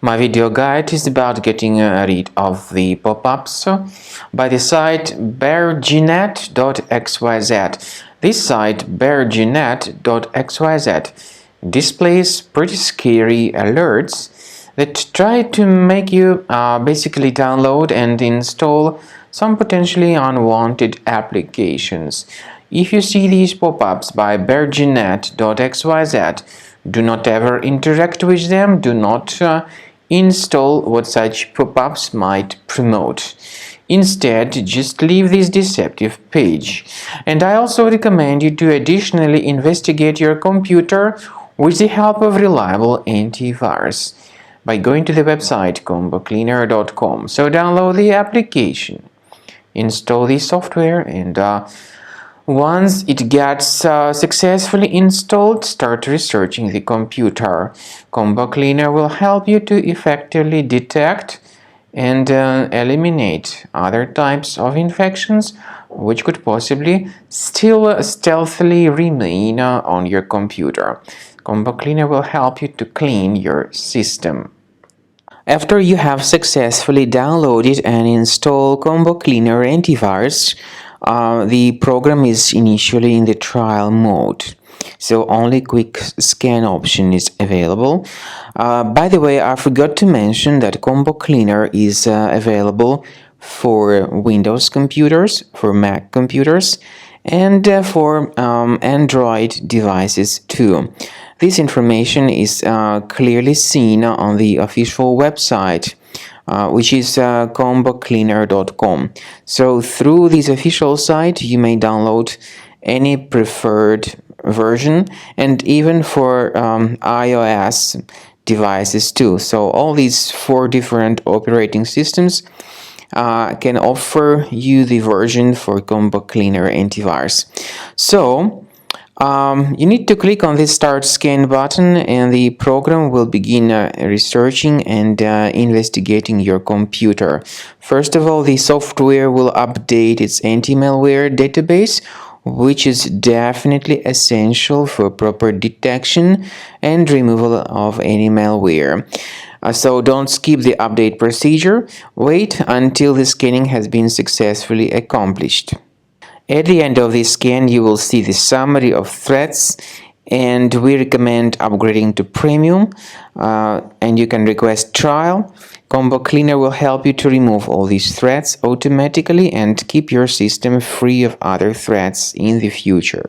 My video guide is about getting rid of the pop-ups by the site Berginet.xyz. This site, Berginet.xyz, displays pretty scary alerts that try to make you basically download and install some potentially unwanted applications. If you see these pop-ups by Berginet.xyz, do not ever interact with them. Do not install what such pop-ups might promote. Instead, just leave this deceptive page. And I also recommend you to additionally investigate your computer with the help of reliable antivirus by going to the website combocleaner.com. So download the application, install the software, and once it gets successfully installed, start researching the computer. Combo Cleaner will help you to effectively detect and eliminate other types of infections which could possibly still stealthily remain on your computer. Combo Cleaner will help you to clean your system. After you have successfully downloaded and installed Combo Cleaner antivirus, the program is initially in the trial mode, so only quick scan option is available. By the way, I forgot to mention that Combo Cleaner is available for Windows computers, for Mac computers, and for Android devices too. This information is clearly seen on the official website, which is combocleaner.com. So through this official site, you may download any preferred version, and even for iOS devices too. So all these 4 different operating systems can offer you the version for Combo Cleaner antivirus. So you need to click on the Start Scan button, and the program will begin researching and investigating your computer. First of all, the software will update its anti-malware database, which is definitely essential for proper detection and removal of any malware. So don't skip the update procedure. Wait until the scanning has been successfully accomplished. At the end of the scan, you will see the summary of threats, and we recommend upgrading to Premium, and you can request trial. Combo Cleaner will help you to remove all these threats automatically and keep your system free of other threats in the future.